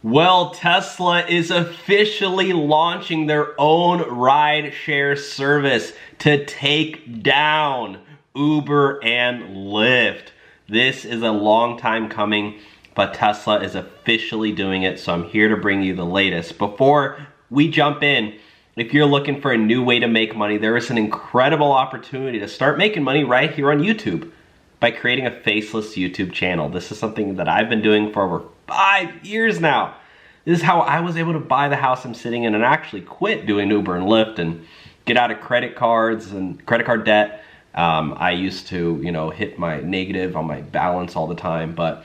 Well, Tesla is officially launching their own rideshare service to take down Uber and Lyft. This is a long time coming, but Tesla is officially doing it, so I'm here to bring you the latest. Before we jump in, if you're looking for a new way to make money, there is an incredible opportunity to start making money right here on YouTube by creating a faceless YouTube channel. This is something that I've been doing for over 5 years now. This is how I was able to buy the house I'm sitting in and actually quit doing Uber and Lyft and get out of credit cards and credit card debt. I used to, hit my negative on my balance all the time, but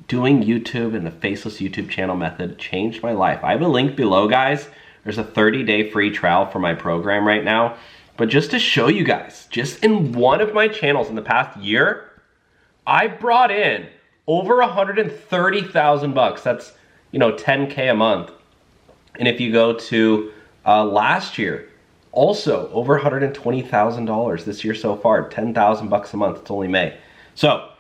doing YouTube and the faceless YouTube channel method changed my life. I have a link below, guys. There's a 30-day free trial for my program right now. But just to show you guys, just in one of my channels in the past year, I brought in over 130,000 bucks. That's, 10K a month. And if you go to last year, also over $120,000 this year so far, 10,000 bucks a month. It's only May. So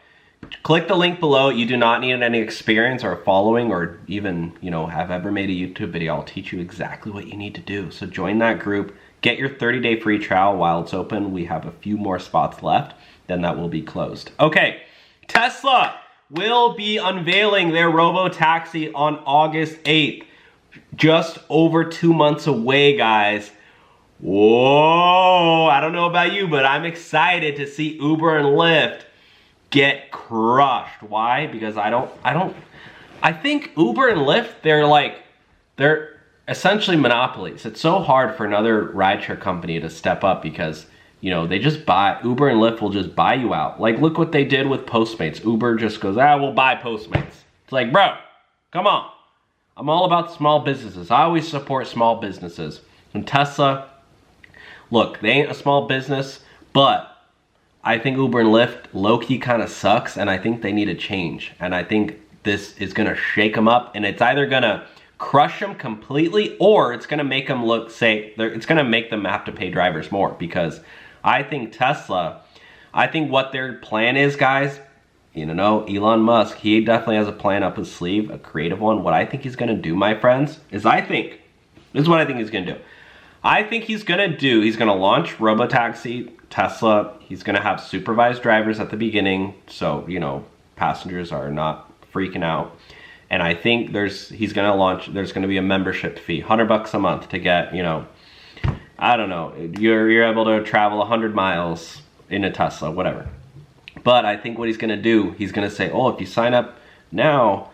click the link below. You do not need any experience or following or even, have ever made a YouTube video. I'll teach you exactly what you need to do. So join that group, get your 30-day free trial while it's open. We have a few more spots left, then that will be closed. Okay, Tesla will be unveiling their robo-taxi on August 8th. Just over 2 months away, guys. Whoa, I don't know about you, but I'm excited to see Uber and Lyft get crushed. Why? Because I think Uber and Lyft, they're essentially monopolies. It's so hard for another rideshare company to step up because, they just Uber and Lyft will just buy you out. Like, look what they did with Postmates. Uber just goes, we'll buy Postmates. It's like, bro, come on. I'm all about small businesses. I always support small businesses. And Tesla, look, they ain't a small business, but I think Uber and Lyft low-key kind of sucks, and I think they need a change. And I think this is going to shake them up, and it's either going to crush them completely, or it's going to make them it's going to make them have to pay drivers more. Because I think Tesla, what their plan is, guys, Elon Musk, he definitely has a plan up his sleeve, a creative one. What I think he's going to do, my friends, is this is what I think he's going to do. I think he's going to launch Robotaxi, Tesla. He's going to have supervised drivers at the beginning, so, passengers are not freaking out. And I think there's going to be a membership fee, $100 a month to get, I don't know, you're able to travel 100 miles in a Tesla, whatever. But I think what he's going to do, he's going to say, oh, if you sign up now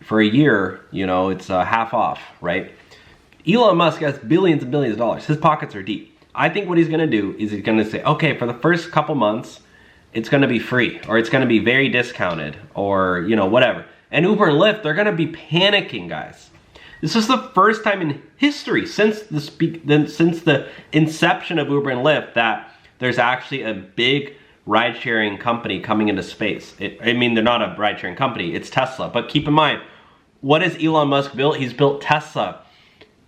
for a year, it's half off, right? Elon Musk has billions and billions of dollars. His pockets are deep. I think what he's going to do is he's going to say, okay, for the first couple months, it's going to be free, or it's going to be very discounted, or, whatever. And Uber and Lyft, they're going to be panicking, guys. This is the first time in history since the inception of Uber and Lyft that there's actually a big ride-sharing company coming into space. They're not a ride-sharing company, it's Tesla. But keep in mind, what has Elon Musk built? He's built Tesla,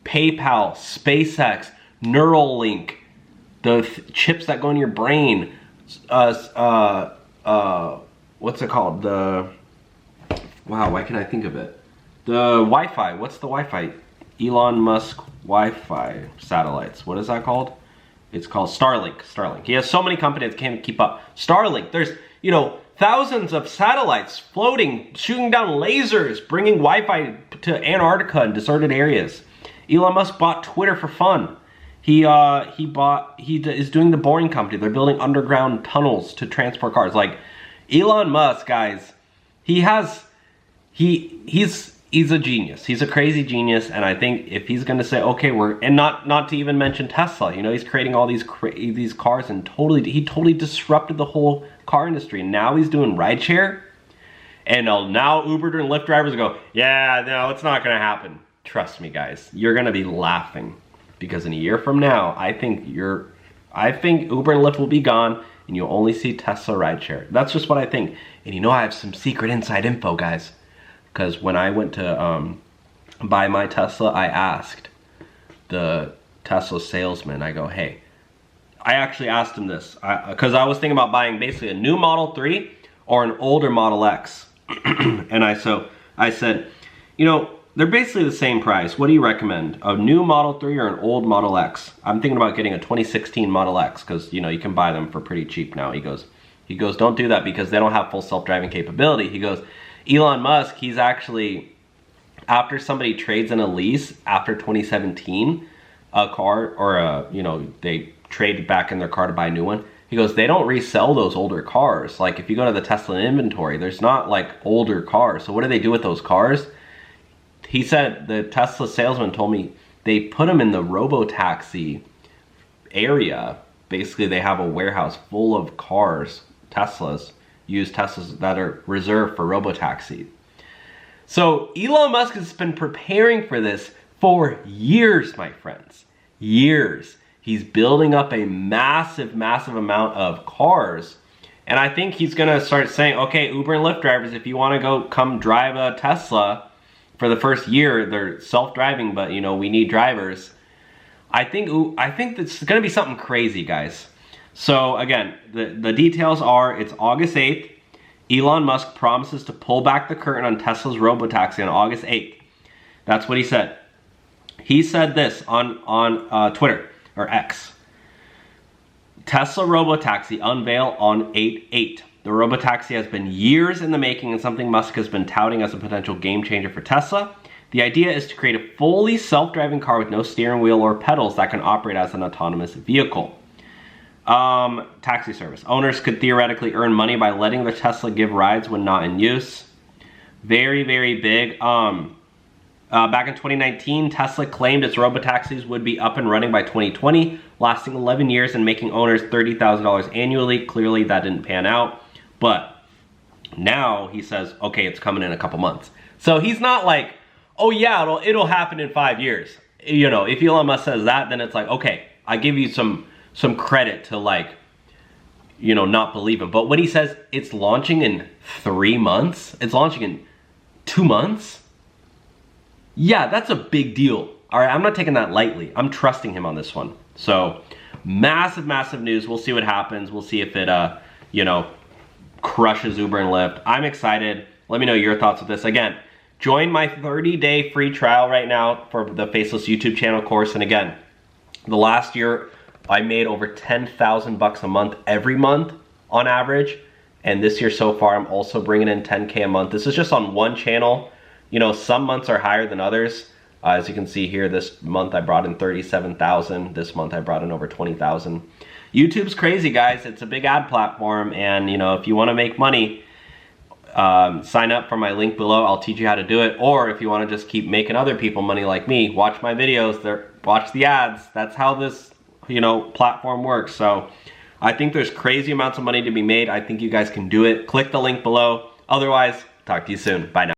PayPal, SpaceX, Neuralink, the chips that go in your brain, what's it called? Why can't I think of it? The Wi-Fi, what's the Wi-Fi? Elon Musk Wi-Fi satellites, what is that called? It's called Starlink. He has so many companies that can't keep up. Starlink, there's, thousands of satellites floating, shooting down lasers, bringing Wi-Fi to Antarctica and deserted areas. Elon Musk bought Twitter for fun. He is doing the Boring Company. They're building underground tunnels to transport cars. Like, Elon Musk, guys, he's a genius. He's a crazy genius, and I think if he's going to say, okay, and not to even mention Tesla, he's creating all these cars and he totally disrupted the whole car industry. And now he's doing rideshare, and now Uber and Lyft drivers go, yeah, no, it's not going to happen. Trust me, guys, you're going to be laughing, because in a year from now, I think Uber and Lyft will be gone, and you'll only see Tesla rideshare. That's just what I think. And I have some secret inside info, guys. Because when I went to buy my Tesla, I asked the Tesla salesman, I go, hey, I actually asked him this, because I was thinking about buying basically a new Model 3 or an older Model X. And I said, they're basically the same price. What do you recommend? A new Model 3 or an old Model X? I'm thinking about getting a 2016 Model X because, you know, you can buy them for pretty cheap now. He goes, don't do that because they don't have full self-driving capability. He goes, Elon Musk, he's actually, after somebody trades in a lease after 2017, a car, or a, you know, they trade back in their car to buy a new one. He goes, they don't resell those older cars. Like if you go to the Tesla inventory, there's not like older cars. So what do they do with those cars? He said, the Tesla salesman told me they put them in the robo-taxi area. Basically, they have a warehouse full of cars, Teslas, used Teslas that are reserved for robo-taxi. So Elon Musk has been preparing for this for years, my friends. Years. He's building up a massive, massive amount of cars. And I think he's going to start saying, okay, Uber and Lyft drivers, if you want to go come drive a Tesla for the first year, they're self-driving, but you know, we need drivers. I think it's going to be something crazy, guys. So again, the details are, it's August 8th. Elon Musk promises to pull back the curtain on Tesla's robotaxi on August 8th. That's what he said. He said this on Twitter, or X. Tesla robotaxi unveil on 8/8. The robotaxi has been years in the making and something Musk has been touting as a potential game changer for Tesla. The idea is to create a fully self-driving car with no steering wheel or pedals that can operate as an autonomous vehicle. Taxi service. Owners could theoretically earn money by letting the Tesla give rides when not in use. Very, very big. Back in 2019, Tesla claimed its robotaxis would be up and running by 2020, lasting 11 years and making owners $30,000 annually. Clearly, that didn't pan out. But now he says, okay, it's coming in a couple months. So he's not like, oh yeah, it'll happen in 5 years. You know, if Elon Musk says that, then it's like, okay, I give you some credit to, like, you know, not believe him. But when he says it's launching in 3 months, it's launching in 2 months. Yeah, that's a big deal. All right, I'm not taking that lightly. I'm trusting him on this one. So massive, massive news. We'll see what happens. We'll see if it, you know, crushes Uber and Lyft. I'm excited. Let me know your thoughts with this. Again, join my 30-day free trial right now for the Faceless YouTube channel course. And again, the last year I made over 10,000 bucks a month every month on average. And this year so far, I'm also bringing in 10K a month. This is just on one channel. You know, some months are higher than others. As you can see here, this month I brought in 37,000. This month I brought in over 20,000. YouTube's crazy, guys. It's a big ad platform. And, you know, if you want to make money, sign up for my link below. I'll teach you how to do it. Or if you want to just keep making other people money like me, watch my videos. Watch the ads. That's how this, you know, platform works. So I think there's crazy amounts of money to be made. I think you guys can do it. Click the link below. Otherwise, talk to you soon. Bye now.